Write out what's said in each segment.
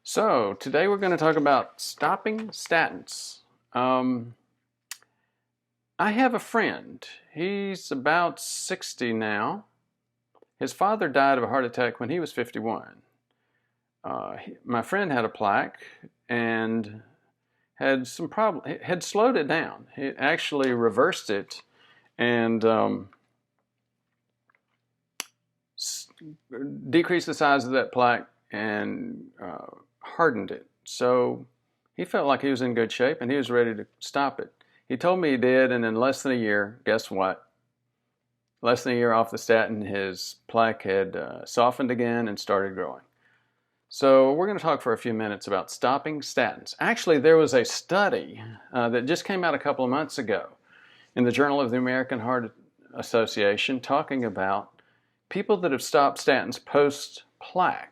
So today we're going to talk about stopping statins. I have a friend. He's about 60 now. His father died of a heart attack when he was 51. My friend had a plaque and had some problem. Had slowed it down. He actually reversed it and decreased the size of that plaque and hardened it. So he felt like he was in good shape and he was ready to stop it. He told me he did, and in less than a year, guess what? Less than a year off the statin, his plaque had softened again and started growing. So we're going to talk for a few minutes about stopping statins. Actually, there was a study that just came out a couple of months ago in the Journal of the American Heart Association talking about people that have stopped statins post-plaque.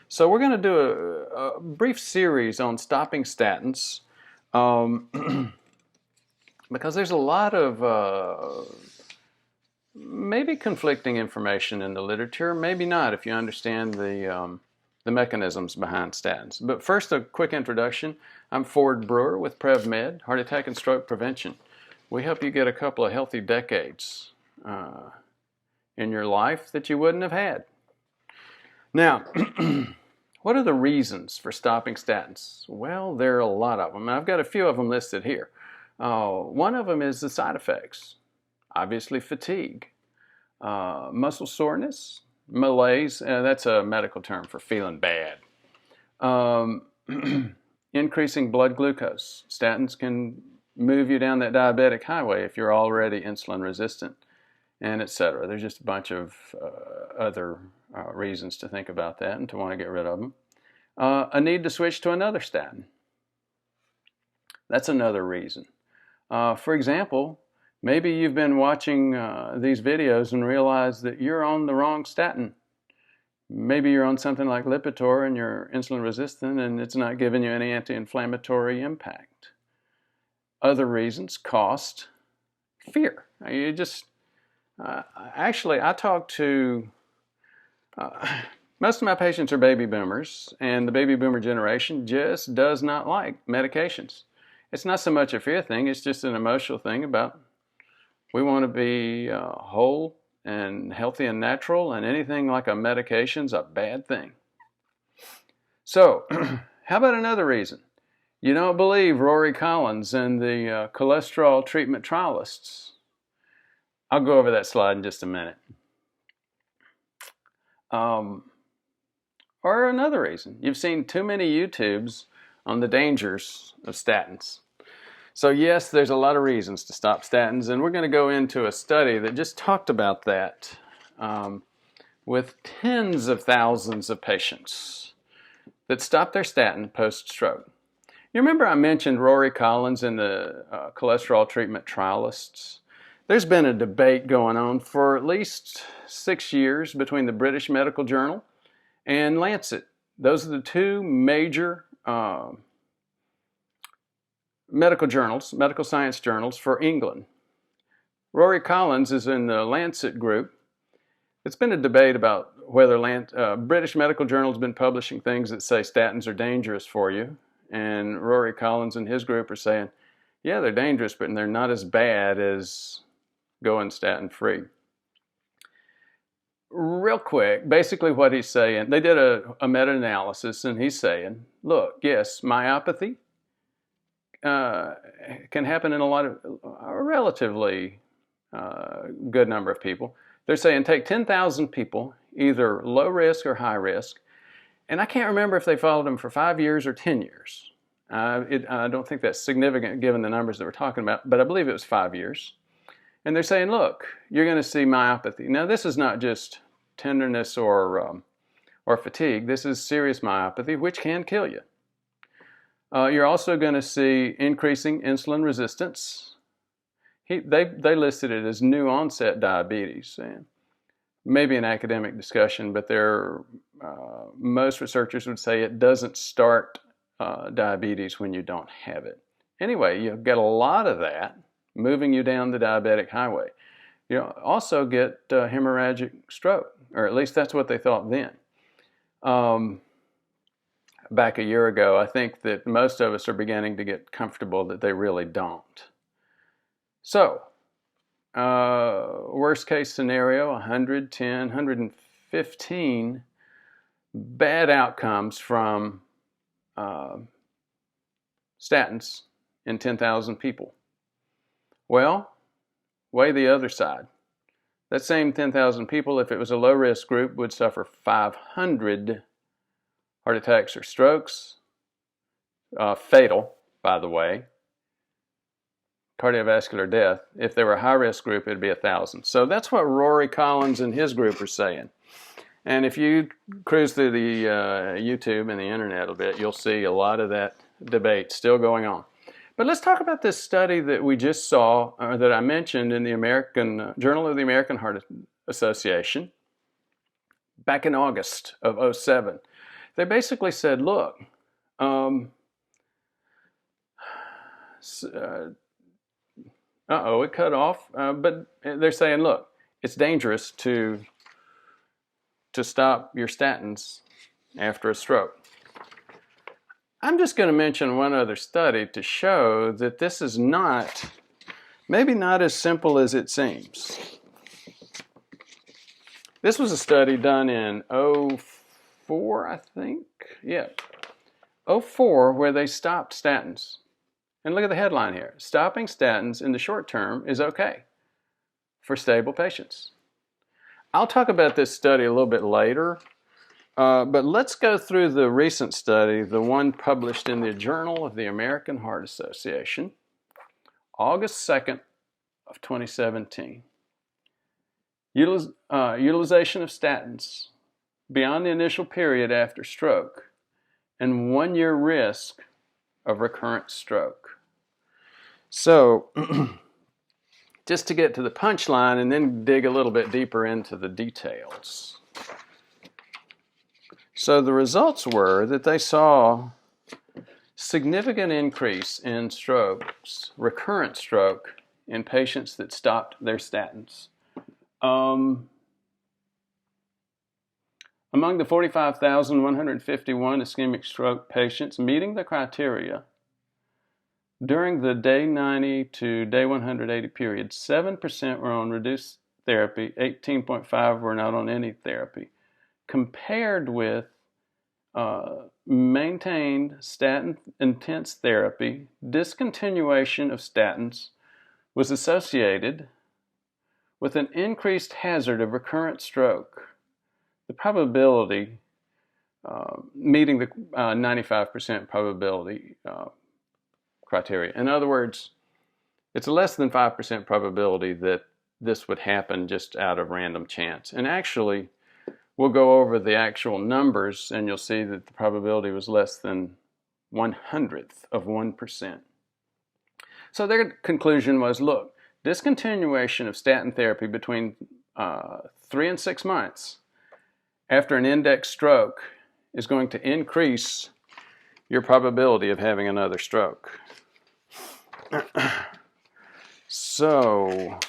So we're going to do a brief series on stopping statins because there's a lot of maybe conflicting information in the literature, maybe not if you understand the mechanisms behind statins. But first, a quick introduction. I'm Brewer with Prevmed, Heart Attack and Stroke Prevention. We help you get a couple of healthy decades in your life that you wouldn't have had. Now, what are the reasons for stopping statins? Well, there are a lot of them. I've got a few of them listed here. One of them is the side effects. Obviously, fatigue, muscle soreness, malaise, that's a medical term for feeling bad. Increasing blood glucose. Statins can move you down that diabetic highway if you're already insulin resistant, and etc. There's just a bunch of other reasons to think about that and to want to get rid of them. A need to switch to another statin. That's another reason. For example, maybe you've been watching these videos and realized that you're on the wrong statin. Maybe you're on something like Lipitor and you're insulin resistant and it's not giving you any anti-inflammatory impact. Other reasons: cost, fear. You just actually, I talk to most of my patients are baby boomers, and the baby boomer generation just does not like medications. It's not so much a fear thing, it's just an emotional thing about we want to be whole and healthy and natural, and anything like a medication's a bad thing. So, how about another reason? You don't believe Rory Collins and the cholesterol treatment trialists. I'll go over that slide in just a minute. Or another reason, you've seen too many YouTubes on the dangers of statins. So yes, there's a lot of reasons to stop statins, and we're going to go into a study that just talked about that with tens of thousands of patients that stopped their statin post-stroke. You remember I mentioned Rory Collins and the cholesterol treatment trialists? There's been a debate going on for at least 6 years between the British Medical Journal and Lancet. Those are the two major medical journals, medical science journals for England. Rory Collins is in the Lancet group. It's been a debate about whether British Medical Journal has been publishing things that say statins are dangerous for you, and Rory Collins and his group are saying, yeah, they're dangerous, but they're not as bad as going statin free. Real quick, basically what he's saying, they did a meta-analysis, and he's saying, look, yes, myopathy can happen in a relatively good number of people. They're saying take 10,000 people, either low risk or high risk, and I can't remember if they followed them for 5 years or 10 years. I don't think that's significant given the numbers that we're talking about, but I believe it was 5 years. And they're saying, look, you're going to see myopathy. Now, this is not just tenderness or fatigue. This is serious myopathy, which can kill you. You're also going to see increasing insulin resistance. They listed it as new onset diabetes. And maybe an academic discussion, but most researchers would say it doesn't start diabetes when you don't have it. Anyway, you get a lot of that moving you down the diabetic highway. You also get hemorrhagic stroke, or at least that's what they thought then. back a year ago. I think that most of us are beginning to get comfortable that they really don't. So, worst case scenario, 110, 115 bad outcomes from statins in 10,000 people. Well, weigh the other side. That same 10,000 people, if it was a low-risk group, would suffer 500 heart attacks or strokes, fatal, by the way, cardiovascular death. If they were a high-risk group, it would be 1,000. So that's what Rory Collins and his group are saying. And if you cruise through the YouTube and the internet a bit, you'll see a lot of that debate still going on. But let's talk about this study that we just saw, that I mentioned in the American Journal of the American Heart Association back in August of 2007. They basically said, look, it cut off. But they're saying, look, it's dangerous to stop your statins after a stroke. I'm just going to mention one other study to show that this is maybe not as simple as it seems. This was a study done in 2004, I think. Yeah, 2004, where they stopped statins. And look at the headline here. Stopping statins in the short term is okay for stable patients. I'll talk about this study a little bit later. But let's go through the recent study, the one published in the Journal of the American Heart Association, August 2nd of 2017. Utilization of statins beyond the initial period after stroke and 1-year risk of recurrent stroke. So, just to get to the punchline and then dig a little bit deeper into the details. So the results were that they saw significant increase in strokes, recurrent stroke, in patients that stopped their statins. Among the 45,151 ischemic stroke patients meeting the criteria, during the day 90 to day 180 period, 7% were on reduced therapy, 18.5% were not on any therapy, compared with maintained statin intense therapy. Discontinuation of statins was associated with an increased hazard of recurrent stroke. The probability, meeting the 95% probability criteria. In other words, it's a less than 5% probability that this would happen just out of random chance. And actually, we'll go over the actual numbers and you'll see that the probability was less than 1/100th of 1%. So their conclusion was, look, discontinuation of statin therapy between 3 and 6 months after an index stroke is going to increase your probability of having another stroke. So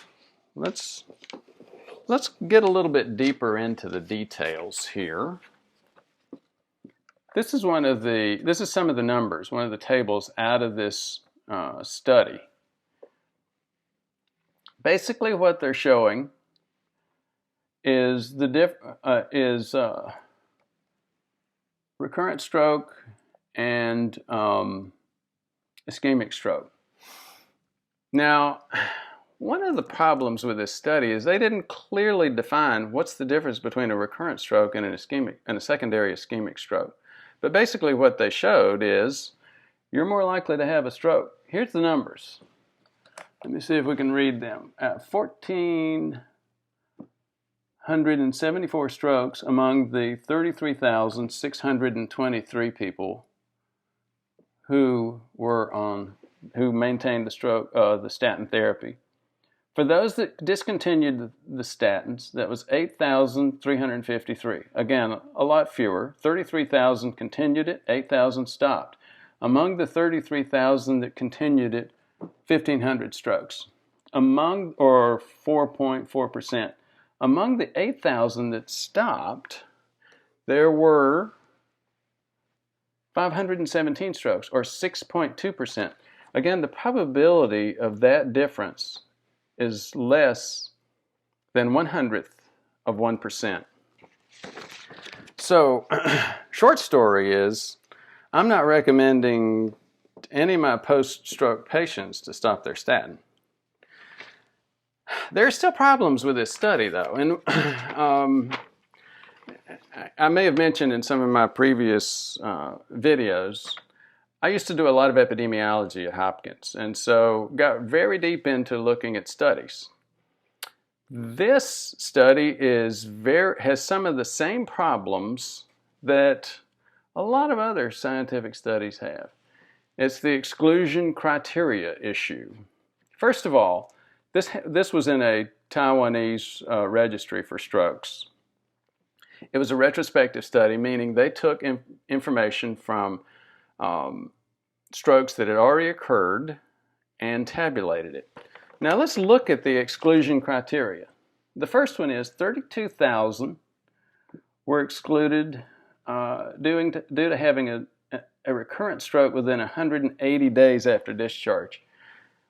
let's get a little bit deeper into the details here. This is some of the numbers, one of the tables out of this study. Basically, what they're showing is recurrent stroke and ischemic stroke. Now, one of the problems with this study is they didn't clearly define what's the difference between a recurrent stroke and a secondary ischemic stroke. But basically what they showed is you're more likely to have a stroke. Here's the numbers. Let me see if we can read them. 1,474 strokes among the 33,623 people who maintained the statin therapy. For those that discontinued the statins, that was 8,353. Again, a lot fewer. 33,000 continued it, 8,000 stopped. Among the 33,000 that continued it, 1,500 strokes. Or 4.4%. Among the 8,000 that stopped, there were 517 strokes, or 6.2%. Again, the probability of that difference is less than 1/100%. So, short story is, I'm not recommending any of my post-stroke patients to stop their statin. There are still problems with this study, though, and I may have mentioned in some of my previous videos, I used to do a lot of epidemiology at Hopkins, and so got very deep into looking at studies. This study has some of the same problems that a lot of other scientific studies have. It's the exclusion criteria issue. First of all, this was in a Taiwanese registry for strokes. It was a retrospective study, meaning they took information from strokes that had already occurred and tabulated it. Now let's look at the exclusion criteria. The first one is 32,000 were excluded due to having a recurrent stroke within 180 days after discharge.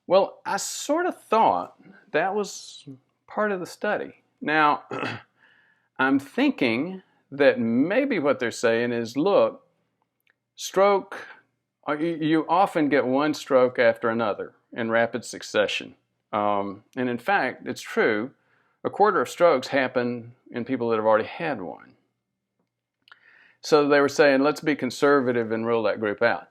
Well, I sort of thought that was part of the study. Now, I'm thinking that maybe what they're saying is, look, stroke, you often get one stroke after another in rapid succession. And in fact, it's true, a quarter of strokes happen in people that have already had one. So they were saying, let's be conservative and rule that group out.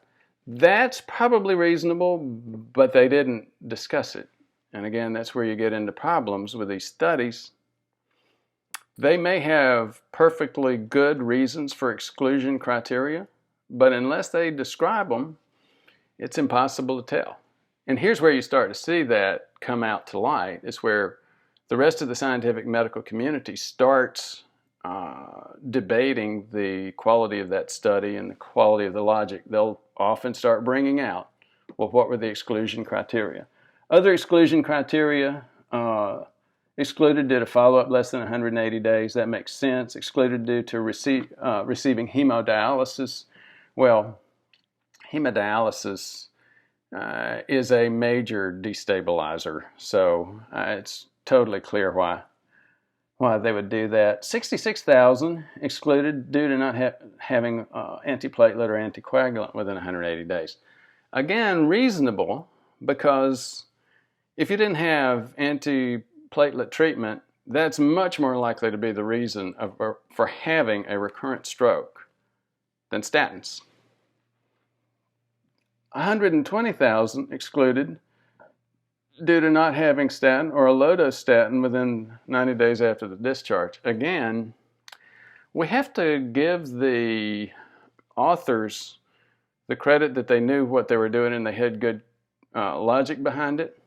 That's probably reasonable, but they didn't discuss it. And again, that's where you get into problems with these studies. They may have perfectly good reasons for exclusion criteria, but unless they describe them, it's impossible to tell. And here's where you start to see that come out to light. It's where the rest of the scientific medical community starts debating the quality of that study and the quality of the logic. They'll often start bringing out, well, what were the exclusion criteria? Other exclusion criteria, excluded due to follow-up less than 180 days. That makes sense. Excluded due to receiving hemodialysis. Well, hemodialysis is a major destabilizer, so it's totally clear why they would do that. 66,000 excluded due to not having antiplatelet or anticoagulant within 180 days. Again, reasonable, because if you didn't have antiplatelet treatment, that's much more likely to be the reason for having a recurrent stroke than statins. 120,000 excluded due to not having statin or a low-dose statin within 90 days after the discharge. Again, we have to give the authors the credit that they knew what they were doing and they had good logic behind it.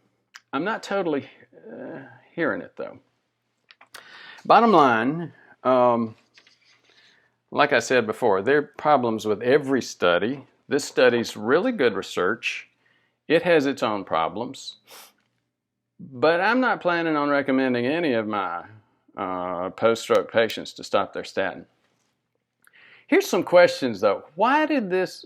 I'm not totally hearing it, though. Bottom line, like I said before, there are problems with every study. This study's really good research. It has its own problems. But I'm not planning on recommending any of my post-stroke patients to stop their statin. Here's some questions, though. Why did this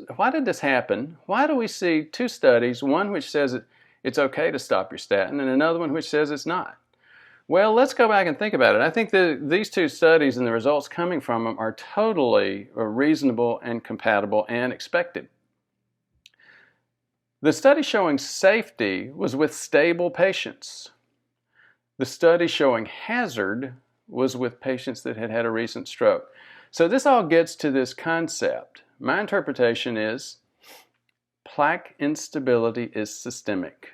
happen? Why do we see two studies, one which says it's okay to stop your statin and another one which says it's not? Well, let's go back and think about it. I think that these two studies and the results coming from them are totally reasonable and compatible and expected. The study showing safety was with stable patients. The study showing hazard was with patients that had had a recent stroke. So this all gets to this concept. My interpretation is plaque instability is systemic.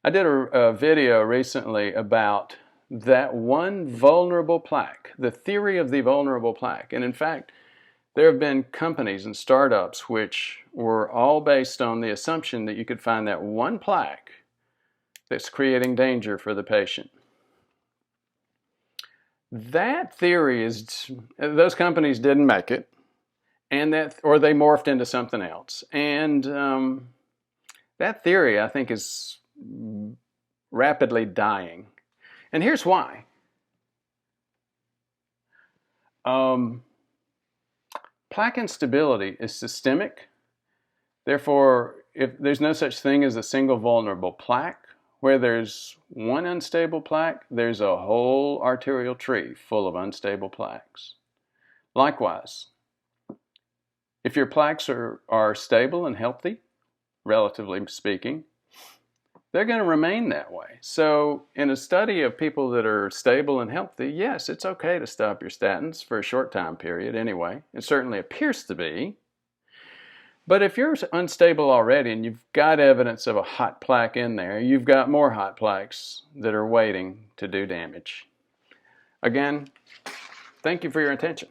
I did a video recently about that one vulnerable plaque, the theory of the vulnerable plaque. And in fact, there have been companies and startups which were all based on the assumption that you could find that one plaque that's creating danger for the patient. That theory those companies didn't make it, or they morphed into something else. And that theory, I think, is rapidly dying. And here's plaque instability is systemic. Therefore, if there's no such thing as a single vulnerable plaque, where there's one unstable plaque, there's a whole arterial tree full of unstable plaques. Likewise, if your plaques are stable and healthy, relatively speaking, they're going to remain that way. So in a study of people that are stable and healthy, yes, it's okay to stop your statins for a short time period anyway. It certainly appears to be. But if you're unstable already and you've got evidence of a hot plaque in there, you've got more hot plaques that are waiting to do damage. Again, thank you for your attention.